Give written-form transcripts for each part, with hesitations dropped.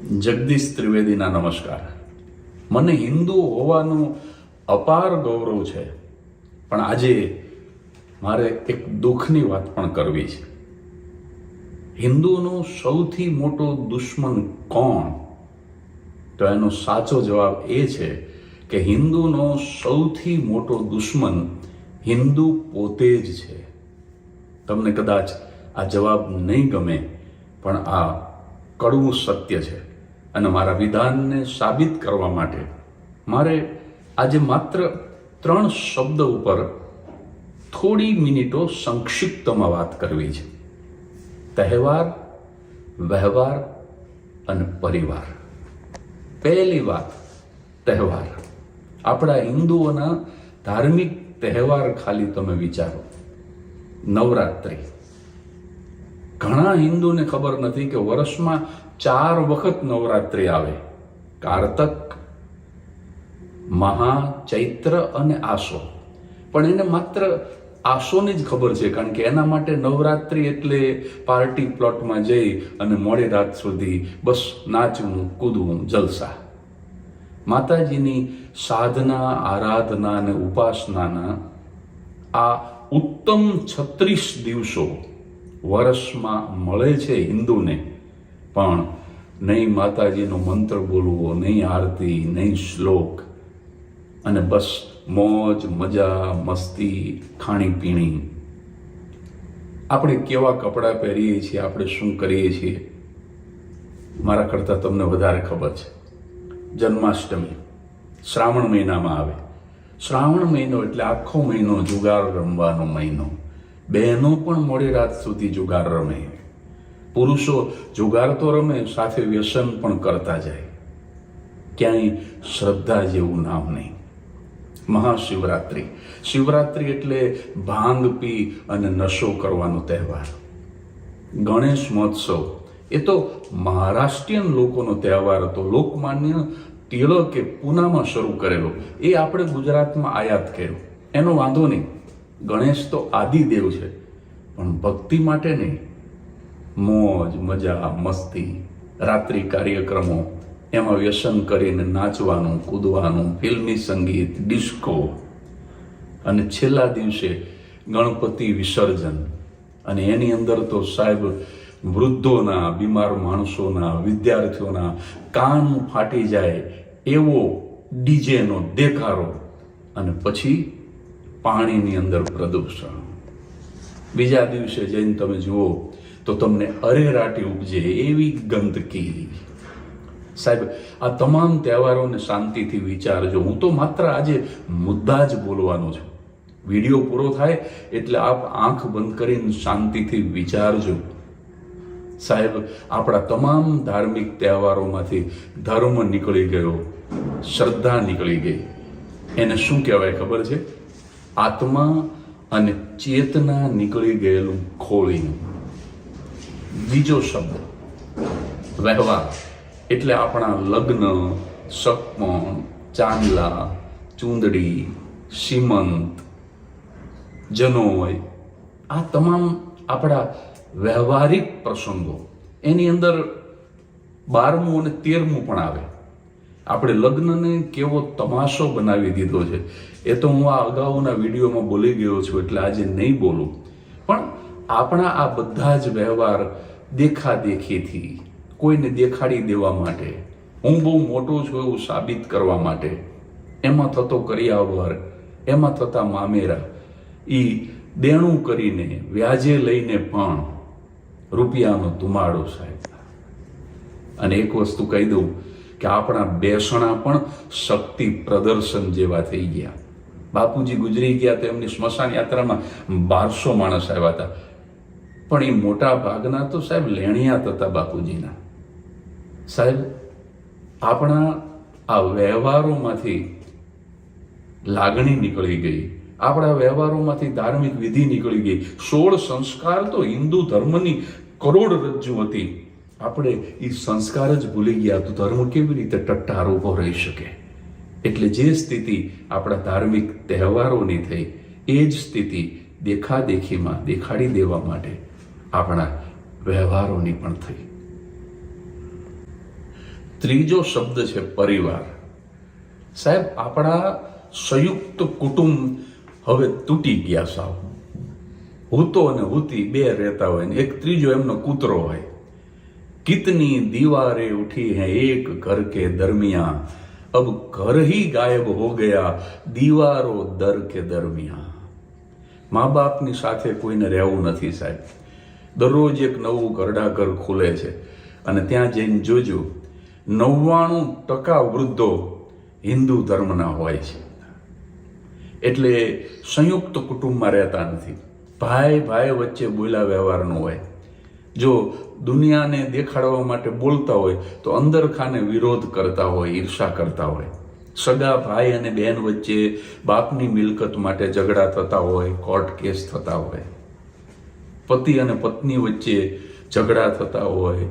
જગદીશ ત્રિવેદીના નમસ્કાર. મને હિન્દુ હોવાનું અપાર ગૌરવ છે, પણ આજે મારે એક દુઃખની વાત પણ કરવી છે. હિન્દુનો સૌથી મોટો દુશ્મન કોણ? તો એનો સાચો જવાબ એ છે કે હિન્દુનો સૌથી મોટો દુશ્મન હિન્દુ પોતે જ છે. તમને કદાચ આ જવાબ નહીં ગમે, પણ આ કડવું સત્ય છે. અને મારા વિધાનને સાબિત કરવા માટે મારે આજે માત્ર 3 શબ્દ ઉપર થોડી મિનિટો સંક્ષિપ્તમાં વાત કરવી છે: તહેવાર, વ્યવહાર અને પરિવાર. પહેલી વાત, તહેવાર. આપણા હિન્દુઓના ધાર્મિક તહેવાર ખાલી તમે વિચારો. નવરાત્રિ. ઘણા હિન્દુને ખબર નથી કે વર્ષમાં 4 વખત નવરાત્રિ આવે: કારતક, મહા, ચૈત્ર અને આસો. પણ એને માત્ર આસોની જ ખબર છે, કારણ કે એના માટે નવરાત્રિ એટલે પાર્ટી પ્લોટમાં જઈ અને મોડી રાત સુધી બસ નાચવું, કૂદવું, જલસા. માતાજીની સાધના, આરાધના અને ઉપાસનાના આ ઉત્તમ 36 દિવસો વર્ષમાં મળે છે હિન્દુને, પણ નહીં માતાજીનો મંત્ર બોલવો, નહીં આરતી, નહીં શ્લોક, અને બસ મોજ, મજા, મસ્તી, ખાણીપીણી. આપણે કેવા કપડાં પહેરીએ છીએ, આપણે શું કરીએ છીએ, મારા કરતાં તમને વધારે ખબર છે. જન્માષ્ટમી શ્રાવણ મહિનામાં આવે. શ્રાવણ મહિનો એટલે આખો મહિનો જુગાર રમવાનો મહિનો. બહેનો પણ મોડી રાત સુધી જુગાર રમે. પુરુષો જુગાર તો રમે, સાથે વ્યસન પણ કરતા જાય. ક્યાંય શ્રદ્ધા જેવું નામ નહીં. મહાશિવરાત્રિ. શિવરાત્રિ એટલે ભાંગ પી અને નશો કરવાનો તહેવાર. ગણેશ મહોત્સવ એ તો મહારાષ્ટ્રીયન લોકોનો તહેવાર હતો. લોકમાન્ય ટિળકે પૂનામાં શરૂ કરેલો, એ આપણે ગુજરાતમાં આયાત કર્યો. એનો વાંધો નહીં. ગણેશ તો આદિદેવ છે, પણ ભક્તિ માટે નહીં. મોજ, મજા, મસ્તી, રાત્રિ કાર્યક્રમો, એમાં વ્યસન કરીને નાચવાનું, કૂદવાનું, ફિલ્મી સંગીત, ડિસ્કો, અને છેલ્લા દિવસે ગણપતિ વિસર્જન. અને એની અંદર તો સાહેબ વૃદ્ધોના, બીમાર માણસોના, વિદ્યાર્થીઓના કાન ફાટી જાય એવો ડીજેનો દેખારો, અને પછી પાણીની અંદર પ્રદૂષણ. બીજા દિવસે જઈને તમે જુઓ તો તમને અરેરાટી ઉપજે એવી ગંદકી. સાહેબ, આ તમામ તહેવારોને શાંતિથી વિચારજો. હું તો માત્ર આજે મુદ્દા જ બોલવાનો છું. વિડીયો પૂરો થાય એટલે આપ આંખ બંધ કરીને શાંતિથી વિચારજો. સાહેબ, આપણા તમામ ધાર્મિક તહેવારોમાંથી ધર્મ નીકળી ગયો, શ્રદ્ધા નીકળી ગઈ. એને શું કહેવાય ખબર છે? આત્મા અને ચેતના નીકળી ગયેલું ખોળીનું. બીજો શબ્દ વ્યવહાર એટલે આપણા લગ્ન, સગપણ, ચાંદલા, ચૂંદડી, સીમંત, જનોય, આ તમામ આપણા વ્યવહારિક પ્રસંગો. એની અંદર 12મું અને 13મું પણ આવે. આપણે લગ્નને કેવો તમાશો બનાવી દીધો છે, એ તો હું આ અગાઉના વિડીયોમાં બોલી ગયો છું, એટલે આજે નહીં બોલું. પણ આપણા આ બધા જ વ્યવહાર દેખાદેખીથી, કોઈને દેખાડી દેવા માટે, હું બહુ મોટો છું એવું સાબિત કરવા માટે, એમાં થતો કરિયાવર, એમાં થતા મામેરા, એ દેણું કરીને, વ્યાજે લઈને પણ રૂપિયાનો ધુમાડો. સાહેબ, અને એક વસ્તુ કહી દઉં કે આપણા બેસણા પણ શક્તિ પ્રદર્શન જેવા થઈ ગયા. બાપુજી ગુજરી ગયા તો એમની સ્મશાન યાત્રામાં 1200 માણસ આવ્યા હતા, પણ એ મોટા ભાગના તો સાહેબ લેણિયાત હતા બાપુજીના. સાહેબ, આપણા આ વ્યવહારોમાંથી લાગણી નીકળી ગઈ, આપણા વ્યવહારોમાંથી ધાર્મિક વિધિ નીકળી ગઈ. 16 સંસ્કાર તો હિન્દુ ધર્મની કરોડરજ્જુ હતી. આપણે એ સંસ્કાર જ ભૂલી ગયા તો ધર્મ કેવી રીતે ટટ્ટાર ઊભો રહી શકે? એટલે જે સ્થિતિ આપણા ધાર્મિક તહેવારોની થઈ, એ જ સ્થિતિ દેખાદેખીમાં દેખાડી દેવા માટે આપણા વ્યવહારોની પણ થઈ. ત્રીજો શબ્દ છે પરિવાર. સાહેબ, આપણા સંયુક્ત કુટુંબ હવે તૂટી ગયા સાવ. હૂતો અને હૂતી બે રહેતા હોય ને એક ત્રીજો એમનો કૂતરો હોય. કિતની દીવારે ઉઠી હૈ એક ઘર કે દરમિયાન, અબ ઘર ही ગાયબ હો ગયા દીવારો દર કે દરમિયાન. મા બાપની સાથે કોઈને રહેવું નથી સાહેબ. દરરોજ એક નવું ઘરડાઘર ખુલે છે અને ત્યાં જઈને જોજો 99% વૃદ્ધો હિન્દુ ધર્મના હોય છે. એટલે સંયુક્ત કુટુંબમાં રહેતા નથી. ભાઈ ભાઈ વચ્ચે બોલા વ્યવહારનું હોય. જો દુનિયાને દેખાડવા માટે બોલતા હોય તો અંદર ખાને વિરોધ કરતા હોય, ઈર્ષા કરતા હોય. સગા ભાઈ અને બહેન વચ્ચે બાપની મિલકત માટે ઝઘડા થતા હોય, કોર્ટ કેસ થતા હોય. પતિ અને પત્ની વચ્ચે ઝઘડા થતા હોય,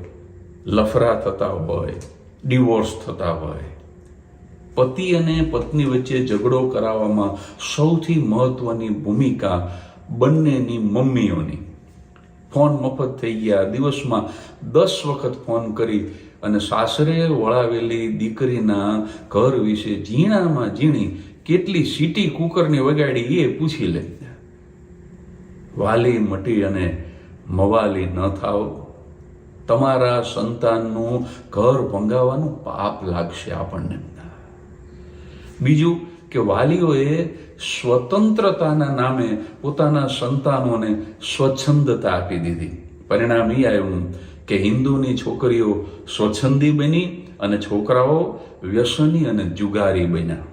લફરા થતા હોય, ડિવોર્સ થતા હોય. પતિ અને પત્ની વચ્ચે ઝઘડો કરાવવામાં સૌથી મહત્વની ભૂમિકા બંનેની મમ્મીઓની. ફોન મફત થઈ ગયા, દિવસમાં 10 વખત ફોન કરી અને સાસરે વળાવેલી દીકરીના ઘર વિશે ઝીણામાં ઝીણી કેટલી સીટી કુકરની વગાડી એ પૂછી લે. વાલી મટી અને મવાલી ન થાવ. તમારા સંતાનનું ઘર ભંગાવાનું પાપ લાગશે આપણને. બીજું કે વાલીઓએ સ્વતંત્રતાના નામે પોતાના સંતાનોને સ્વચ્છંદતા આપી દીધી. પરિણામ એ આવ્યું કે હિન્દુની છોકરીઓ સ્વચ્છંદી બની અને છોકરાઓ વ્યસની અને જુગારી બન્યા.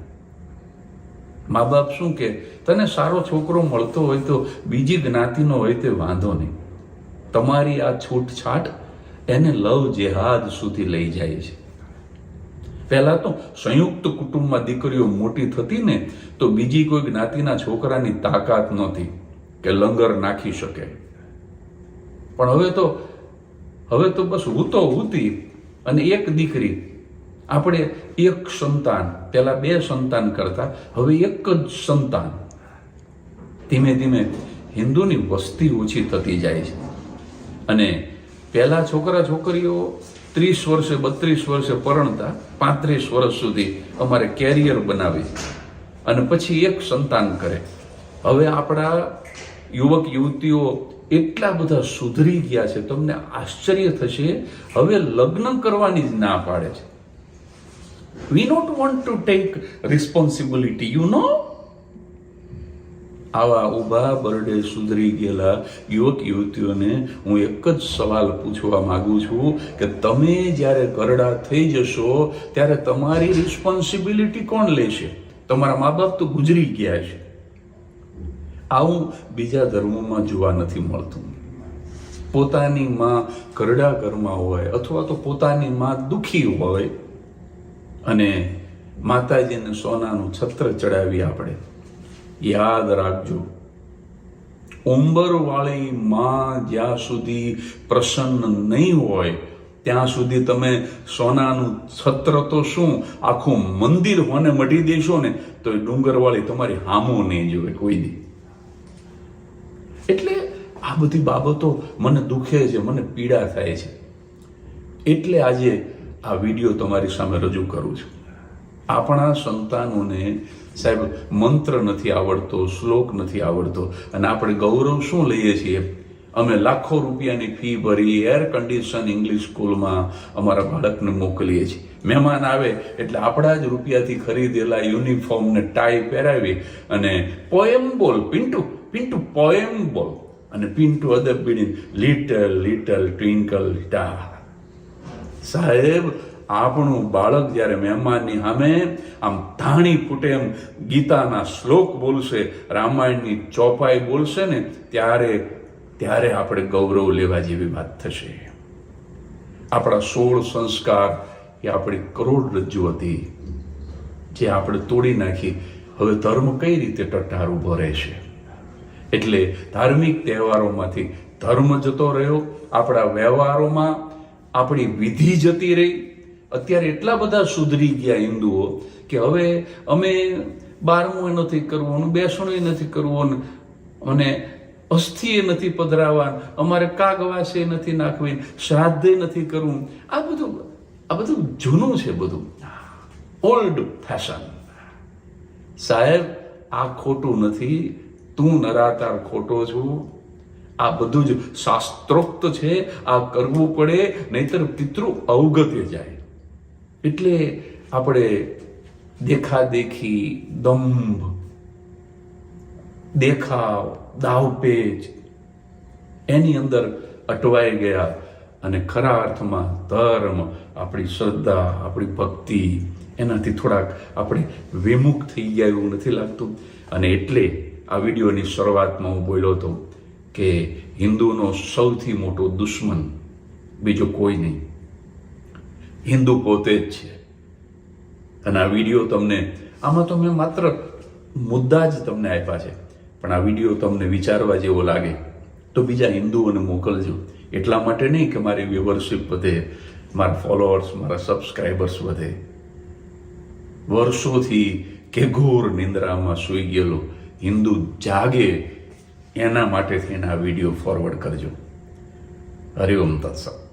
મા બાપ શું કે, તને સારો છોકરો મળતો હોય તો બીજી જ્ઞાતિનો હોય તે વાંધો નહીં. તમારી આ છૂટછાટ એને લવ જેહાદ સુધી લઈ જાય છે. પહેલા તો સંયુક્ત કુટુંબમાં દીકરીઓ મોટી થતી ને તો બીજી કોઈ જ્ઞાતિના છોકરાની તાકાત નહોતી કે લંગર નાખી શકે. પણ હવે તો બસ હૂતો હૂતી અને એક દીકરી. આપણે એક સંતાન, પહેલા 2 સંતાન કરતા હવે એક જ સંતાન. ધીમે ધીમે હિન્દુની વસ્તી ઓછી થતી જાય છે. અને પહેલા છોકરા છોકરીઓ 30 વર્ષે 32 વર્ષે પરણતા, 35 વર્ષ સુધી અમારે કેરિયર બનાવી અને પછી એક સંતાન કરે. હવે આપણા યુવક યુવતીઓ એટલા બધા સુધરી ગયા છે, તમને આશ્ચર્ય થશે. હવે લગ્ન કરવાની જ ના પાડે છે. We not want to take responsibility, you know. આવા ઊભા બરડે સુધરી ગયેલા યુવક યુવતીઓને હું એક જ સવાલ પૂછવા માંગુ છું કે તમે જ્યારે ઘરડા થઈ જશો ત્યારે તમારી રિસ્પોન્સિબિલિટી કોણ લેશે? તમારા મા બાપ તો ગુજરી ગયા છે. આવું બીજા ધર્મોમાં જોવા નથી મળતું. પોતાની માં ઘરડા ઘરમાં હોય અથવા તો પોતાની માં દુખી હોય અને માતાજીને સોનાનું છત્ર ચડાવી આપણે. યાદ રાખજો, ઉંબરવાળી માં જ્યાં સુધી પ્રસન્ન નહીં હોય ત્યાં સુધી તમે સોનાનું છત્ર તો શું, આખું મંદિર હોને મઢી દેશો ને તો એ ડુંગરવાળી તમારી હામો નહીં જોવે કોઈ દી. એટલે આ બધી બાબતો મને દુખે છે, મને પીડા થાય છે. એટલે આજે આ વિડીયો તમારી સામે રજૂ કરું છું. આપણા સંતાનોને સાહેબ મંત્ર નથી આવડતો, શ્લોક નથી આવડતો અને આપણે ગૌરવ શું લઈએ છીએ? અમે લાખો રૂપિયાની ફી ભરી એર કન્ડિશન ઇંગ્લિશ સ્કૂલમાં અમારા બાળકને મોકલીએ છીએ. મહેમાન આવે એટલે આપણા જ રૂપિયાથી ખરીદેલા યુનિફોર્મ ને ટાઈ પહેરાવી અને પોએમ બોલ પિન્ટુ પિન્ટુ પોએમ બોલ અને પિન્ટુ અદબ બીડીને લિટલ લિટલ ટ્વિંકલ સ્ટાર. સાહેબ, આપણું બાળક જ્યારે મહેમાનની સામે આમ ધાણી ફૂટે એમ ગીતાના શ્લોક બોલશે, રામાયણની ચોપાઈ બોલશે ને ત્યારે આપણે ગૌરવ લેવા જેવી વાત થશે. આપણા 16 સંસ્કાર એ આપણી કરોડરજ્જુ હતી જે આપણે તોડી નાખી. હવે ધર્મ કઈ રીતે ટટ્ટાર ઊભો રહેશે? એટલે ધાર્મિક તહેવારોમાંથી ધર્મ જતો રહ્યો, આપણા વ્યવહારોમાં આપણી વિધિ જતી રહી. અત્યારે એટલા બધા સુધરી ગયા હિન્દુઓ કે હવે અમે 12મું નથી કરવું, બેસણું નથી કરવું અને અસ્થિએ નથી પધરાવા, અમારે કાગવાસે નથી નાખવી, શ્રાદ્ધે નથી કરવું. આ બધું આ બધું જૂનું છે, બધું ઓલ્ડ ફેશન. સાહેબ, આ ખોટું નથી. તું નરાતાર ખોટો છું. આ બધું જ શાસ્ત્રોક્ત છે. આ કરવું પડે, નહીતર પિતૃ અવગત્ય જાય. એટલે આપણે દેખાદેખી, દંભ, દેખાવ, દાવપેચ એની અંદર અટવાઈ ગયા અને ખરા અર્થમાં ધર્મ, આપણી શ્રદ્ધા, આપણી ભક્તિ એનાથી થોડાક આપણે વિમુખ થઈ ગયા એવું નથી લાગતું? અને એટલે આ વિડીયોની શરૂઆતમાં હું બોલ્યો હતો કે હિન્દુનો સૌથી મોટો દુશ્મન બીજો કોઈ નહીં, હિન્દુ પોતે જ છે. અને આ વિડીયો તમને, આમાં તો મેં માત્ર મુદ્દા જ તમને આપ્યા છે, પણ આ વિડીયો તમને વિચારવા જેવો લાગે તો બીજા હિન્દુઓને મોકલજો. એટલા માટે નહીં કે મારી વ્યુઅરશિપ વધે, મારા ફોલોઅર્સ, મારા સબસ્ક્રાઈબર્સ વધે. વર્ષોથી કે ઘોર નિંદ્રામાં સૂઈ ગયેલો હિન્દુ જાગે એના માટે થઈને આ વિડીયો ફોરવર્ડ કરજો. હરિઓમ તત્સત.